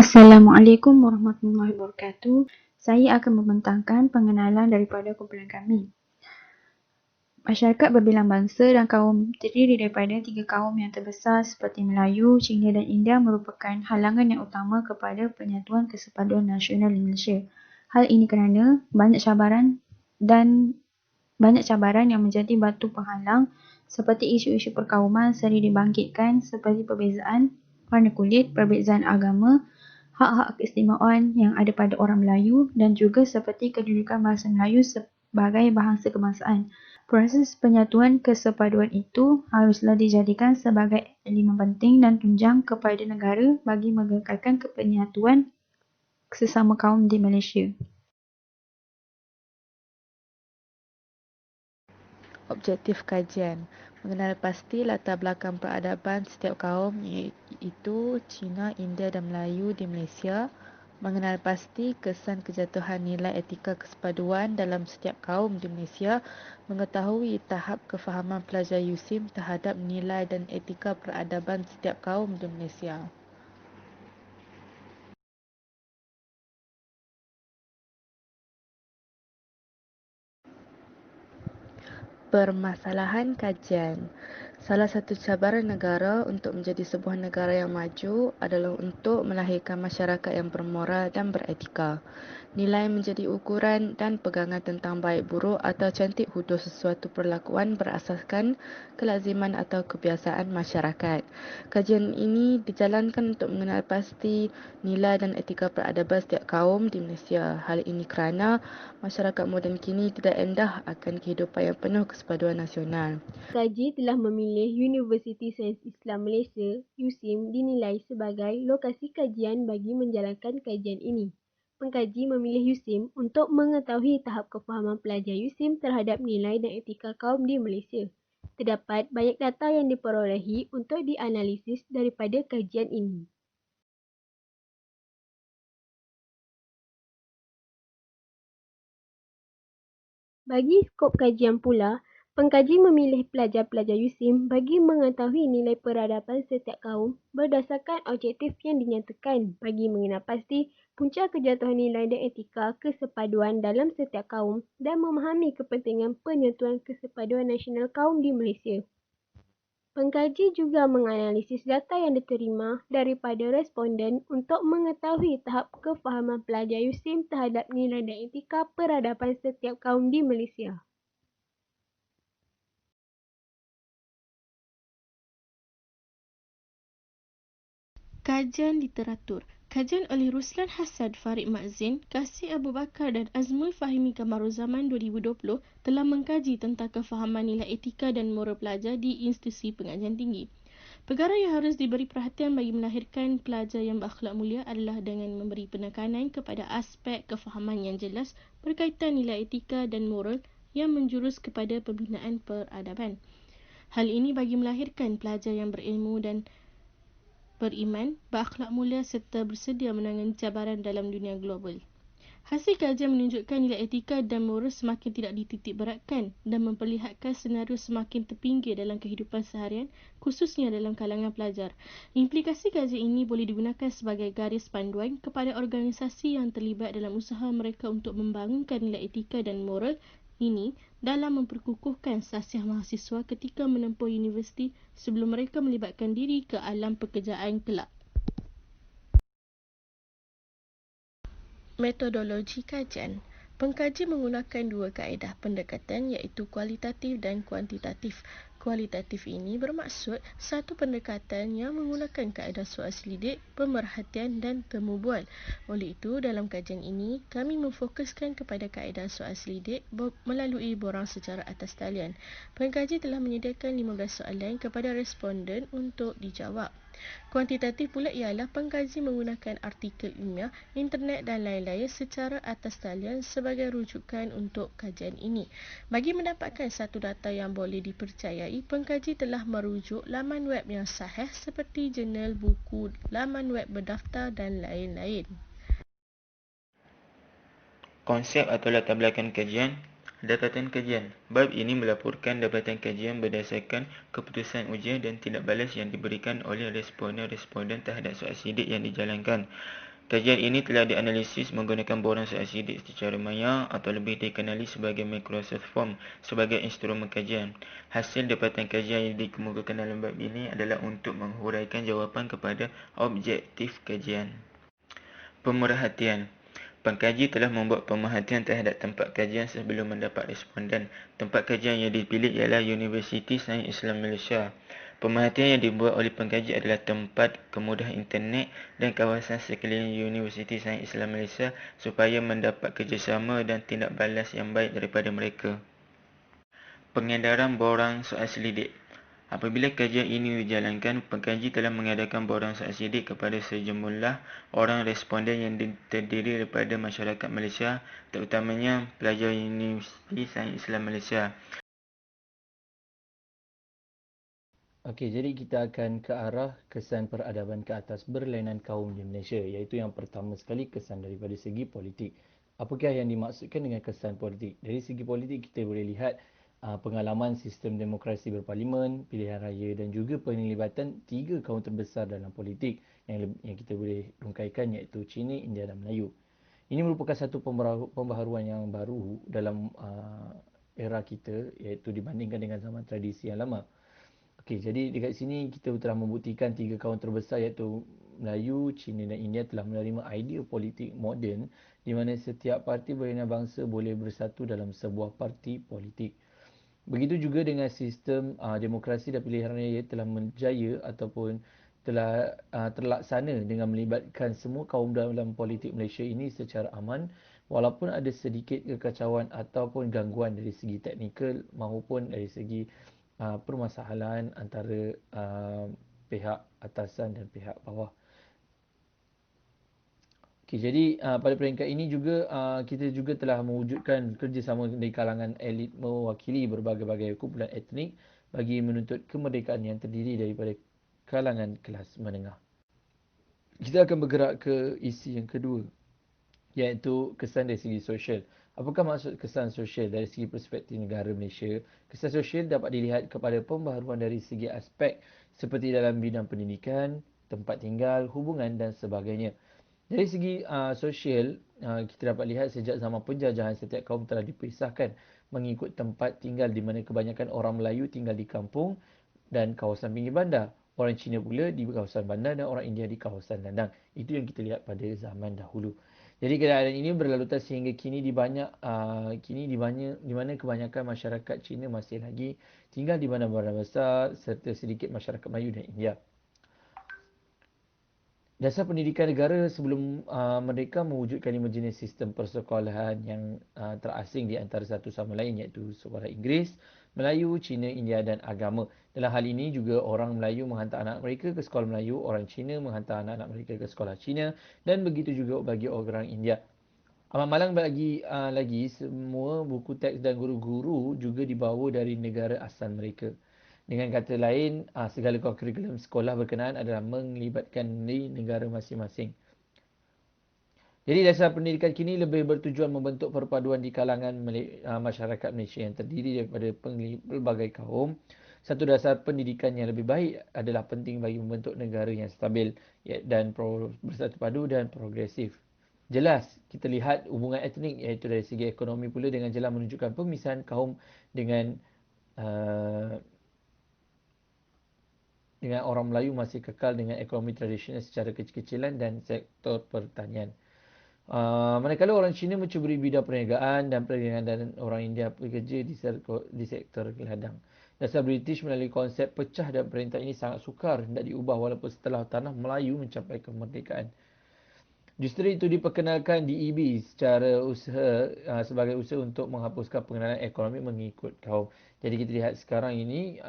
Assalamualaikum warahmatullahi wabarakatuh. Saya akan membentangkan pengenalan daripada kumpulan kami. Masyarakat berbilang bangsa dan kaum terdiri daripada 3 kaum yang terbesar seperti Melayu, Cina dan India merupakan halangan yang utama kepada penyatuan kesatuan nasional di Malaysia. Hal ini kerana banyak cabaran yang menjadi batu penghalang seperti isu-isu perkauman sering dibangkitkan seperti perbezaan warna kulit, perbezaan agama, hak-hak keistimewaan yang ada pada orang Melayu dan juga seperti kedudukan bahasa Melayu sebagai bahasa kebangsaan. Proses penyatuan kesepaduan itu haruslah dijadikan sebagai elemen penting dan tunjang kepada negara bagi mengekalkan penyatuan sesama kaum di Malaysia. Objektif kajian: mengenal pasti latar belakang peradaban setiap kaum iaitu Cina, India dan Melayu di Malaysia, mengenal pasti kesan kejatuhan nilai etika kesepaduan dalam setiap kaum di Malaysia, mengetahui tahap kefahaman pelajar USIM terhadap nilai dan etika peradaban setiap kaum di Malaysia. Permasalahan kajian: salah satu cabaran negara untuk menjadi sebuah negara yang maju adalah untuk melahirkan masyarakat yang bermoral dan beretika. Nilai menjadi ukuran dan pegangan tentang baik buruk atau cantik hudur sesuatu perlakuan berasaskan kelaziman atau kebiasaan masyarakat. Kajian ini dijalankan untuk mengenal pasti nilai dan etika peradaban setiap kaum di Malaysia. Hal ini kerana masyarakat moden kini tidak endah akan kehidupan yang penuh kesepaduan nasional. Pengkaji telah memilih Universiti Sains Islam Malaysia (USIM) dinilai sebagai lokasi kajian bagi menjalankan kajian ini. Pengkaji memilih USIM untuk mengetahui tahap kefahaman pelajar USIM terhadap nilai dan etika kaum di Malaysia. Terdapat banyak data yang diperolehi untuk dianalisis daripada kajian ini. Bagi skop kajian pula, pengkaji memilih pelajar-pelajar USIM bagi mengetahui nilai peradaban setiap kaum berdasarkan objektif yang dinyatakan bagi mengenal pasti punca kejatuhan nilai dan etika kesepaduan dalam setiap kaum dan memahami kepentingan penyatuan kesepaduan nasional kaum di Malaysia. Pengkaji juga menganalisis data yang diterima daripada responden untuk mengetahui tahap kefahaman pelajar USIM terhadap nilai dan etika peradaban setiap kaum di Malaysia. Kajian literatur. Kajian oleh Ruslan Hassad, Farid Mazzin, Kasih Abu Bakar dan Azmul Fahimi Kamaruzaman 2020 telah mengkaji tentang kefahaman nilai etika dan moral pelajar di institusi pengajian tinggi. Perkara yang harus diberi perhatian bagi melahirkan pelajar yang berakhlak mulia adalah dengan memberi penekanan kepada aspek kefahaman yang jelas berkaitan nilai etika dan moral yang menjurus kepada pembinaan peradaban. Hal ini bagi melahirkan pelajar yang berilmu dan beriman, berakhlak mulia serta bersedia menangani cabaran dalam dunia global. Hasil kajian menunjukkan nilai etika dan moral semakin tidak dititik beratkan dan memperlihatkan senario semakin terpinggir dalam kehidupan seharian, khususnya dalam kalangan pelajar. Implikasi kajian ini boleh digunakan sebagai garis panduan kepada organisasi yang terlibat dalam usaha mereka untuk membangunkan nilai etika dan moral ini dalam memperkukuhkan sasiah mahasiswa ketika menempuh universiti sebelum mereka melibatkan diri ke alam pekerjaan kelak. Metodologi kajian. Pengkaji menggunakan dua kaedah pendekatan iaitu kualitatif dan kuantitatif. Kualitatif ini bermaksud satu pendekatan yang menggunakan kaedah soal selidik, pemerhatian dan temu bual. Oleh itu, dalam kajian ini, kami memfokuskan kepada kaedah soal selidik melalui borang secara atas talian. Pengkaji telah menyediakan 15 soalan kepada responden untuk dijawab. Kuantitatif pula ialah pengkaji menggunakan artikel ilmiah, internet dan lain-lain secara atas talian sebagai rujukan untuk kajian ini. Bagi mendapatkan satu data yang boleh dipercayai, pengkaji telah merujuk laman web yang sahih seperti jurnal, buku, laman web berdaftar dan lain-lain. Konsep atau latar belakang kajian. Dapatan kajian. Bab ini melaporkan dapatan kajian berdasarkan keputusan ujian dan tindak balas yang diberikan oleh responden-responden terhadap soal sidik yang dijalankan. Kajian ini telah dianalisis menggunakan borang seasidik secara maya atau lebih dikenali sebagai Microsoft Form sebagai instrumen kajian. Hasil dapatan kajian yang dikemukakan dalam bab ini adalah untuk menghuraikan jawapan kepada objektif kajian. Pemerhatian. Pengkaji telah membuat pemerhatian terhadap tempat kajian sebelum mendapat responden. Tempat kajian yang dipilih ialah Universiti Sains Islam Malaysia. Pemerhatian yang dibuat oleh pengkaji adalah tempat, kemudahan internet dan kawasan sekeliling Universiti Sains Islam Malaysia supaya mendapat kerjasama dan tindak balas yang baik daripada mereka. Pengedaran borang soal selidik. Apabila kajian ini dijalankan, pengkaji telah mengadakan borang soal selidik kepada sejumlah orang responden yang terdiri daripada masyarakat Malaysia, terutamanya pelajar Universiti Sains Islam Malaysia. Okey, jadi kita akan ke arah kesan peradaban ke atas berlainan kaum di Malaysia, iaitu yang pertama sekali kesan daripada segi politik. Apakah yang dimaksudkan dengan kesan politik? Dari segi politik kita boleh lihat pengalaman sistem demokrasi berparlimen, pilihan raya dan juga penglibatan 3 kaum terbesar dalam politik yang kita boleh rungkaikan iaitu Cina, India dan Melayu. Ini merupakan satu pembaharuan yang baru dalam era kita, iaitu dibandingkan dengan zaman tradisi yang lama. Okey, jadi dekat sini kita telah membuktikan 3 kaum terbesar iaitu Melayu, Cina dan India telah menerima idea politik moden di mana setiap parti berlainan bangsa boleh bersatu dalam sebuah parti politik. Begitu juga dengan sistem demokrasi dan pilihan raya telah menjaya ataupun telah terlaksana dengan melibatkan semua kaum dalam politik Malaysia ini secara aman, walaupun ada sedikit kekacauan ataupun gangguan dari segi teknikal maupun dari segi permasalahan antara pihak atasan dan pihak bawah. Okay, jadi pada peringkat ini juga kita juga telah mewujudkan kerjasama di kalangan elit mewakili berbagai-bagai kumpulan etnik bagi menuntut kemerdekaan yang terdiri daripada kalangan kelas menengah. Kita akan bergerak ke isi yang kedua, iaitu kesan dari segi sosial. Apakah maksud kesan sosial dari segi perspektif negara Malaysia? Kesan sosial dapat dilihat kepada pembaharuan dari segi aspek seperti dalam bidang pendidikan, tempat tinggal, hubungan dan sebagainya. Dari segi sosial, kita dapat lihat sejak zaman penjajahan setiap kaum telah dipisahkan mengikut tempat tinggal di mana kebanyakan orang Melayu tinggal di kampung dan kawasan pinggir bandar. Orang Cina pula di kawasan bandar dan orang India di kawasan ladang. Itu yang kita lihat pada zaman dahulu. Jadi keadaan ini berlalutan sehingga kini di mana kebanyakan masyarakat Cina masih lagi tinggal di bandar-bandar besar serta sedikit masyarakat Melayu dan India. Dasar pendidikan negara sebelum merdeka mewujudkan 5 jenis sistem persekolahan yang terasing di antara satu sama lain iaitu sekolah Inggeris, Melayu, Cina, India dan agama. Dalam hal ini juga orang Melayu menghantar anak mereka ke sekolah Melayu, orang Cina menghantar anak-anak mereka ke sekolah Cina dan begitu juga bagi orang India. Amat malang lagi semua buku teks dan guru-guru juga dibawa dari negara asal mereka. Dengan kata lain, segala kurikulum sekolah berkenaan adalah melibatkan negara masing-masing. Jadi dasar pendidikan kini lebih bertujuan membentuk perpaduan di kalangan masyarakat Malaysia yang terdiri daripada pelbagai kaum. Satu dasar pendidikan yang lebih baik adalah penting bagi membentuk negara yang stabil dan bersatu padu dan progresif. Jelas, kita lihat hubungan etnik iaitu dari segi ekonomi pula dengan jelas menunjukkan pemisahan kaum dengan orang Melayu masih kekal dengan ekonomi tradisional secara kecil-kecilan dan sektor pertanian. Manakala orang Cina mencuburi bidang perniagaan dan perdagangan dan orang India bekerja di sektor ladang. Dasar British melalui konsep pecah dan perintah ini sangat sukar hendak diubah walaupun setelah tanah Melayu mencapai kemerdekaan. Justru itu diperkenalkan DEB secara sebagai usaha untuk menghapuskan pengenalan ekonomi mengikut kaum. Jadi kita lihat sekarang ini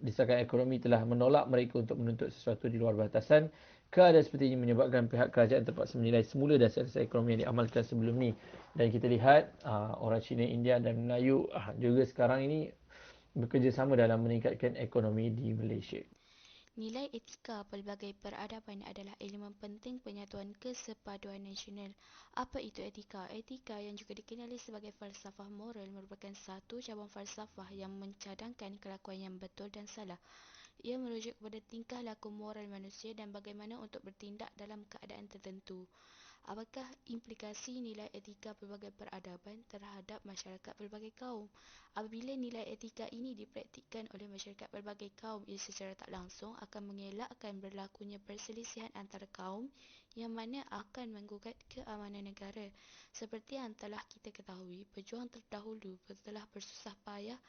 desakan ekonomi telah menolak mereka untuk menuntut sesuatu di luar batasan. Keadaan seperti ini menyebabkan pihak kerajaan terpaksa menilai semula dasar-dasar ekonomi yang diamalkan sebelum ni. Dan kita lihat orang Cina, India dan Melayu juga sekarang ini bekerjasama dalam meningkatkan ekonomi di Malaysia. Nilai etika pelbagai peradaban adalah elemen penting penyatuan kesepaduan nasional. Apa itu etika? Etika yang juga dikenali sebagai falsafah moral merupakan satu cabang falsafah yang mencadangkan kelakuan yang betul dan salah. Ia merujuk kepada tingkah laku moral manusia dan bagaimana untuk bertindak dalam keadaan tertentu. Apakah implikasi nilai etika pelbagai peradaban terhadap masyarakat pelbagai kaum? Apabila nilai etika ini dipraktikkan oleh masyarakat pelbagai kaum, ia secara tak langsung akan mengelakkan berlakunya perselisihan antara kaum yang mana akan menggugat keamanan negara. Seperti yang telah kita ketahui, pejuang terdahulu telah bersusah payah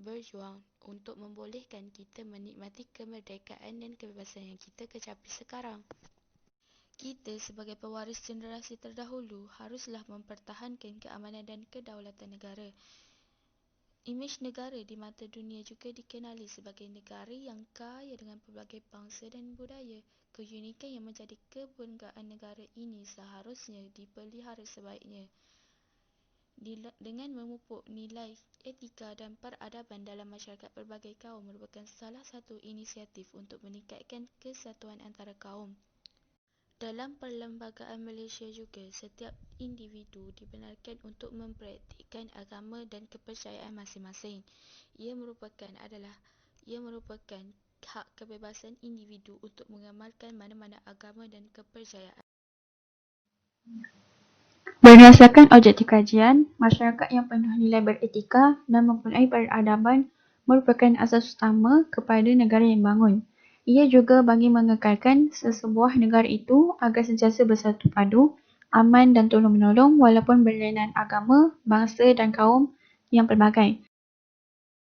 berjuang untuk membolehkan kita menikmati kemerdekaan dan kebebasan yang kita kecapi sekarang. Kita sebagai pewaris generasi terdahulu haruslah mempertahankan keamanan dan kedaulatan negara. Imej negara di mata dunia juga dikenali sebagai negara yang kaya dengan pelbagai bangsa dan budaya. Keunikan yang menjadi kebanggaan negara ini seharusnya dipelihara sebaiknya. Dengan memupuk nilai etika dan peradaban dalam masyarakat pelbagai kaum merupakan salah satu inisiatif untuk meningkatkan kesatuan antara kaum. Dalam perlembagaan Malaysia juga, setiap individu dibenarkan untuk mempraktikkan agama dan kepercayaan masing-masing. Ia merupakan hak kebebasan individu untuk mengamalkan mana-mana agama dan kepercayaan. Berdasarkan objektif kajian, masyarakat yang penuh nilai beretika dan mempunyai peradaban merupakan asas utama kepada negara yang bangun. Ia juga bagi mengekalkan sesebuah negara itu agar sentiasa bersatu padu, aman dan tolong-menolong walaupun berlainan agama, bangsa dan kaum yang pelbagai.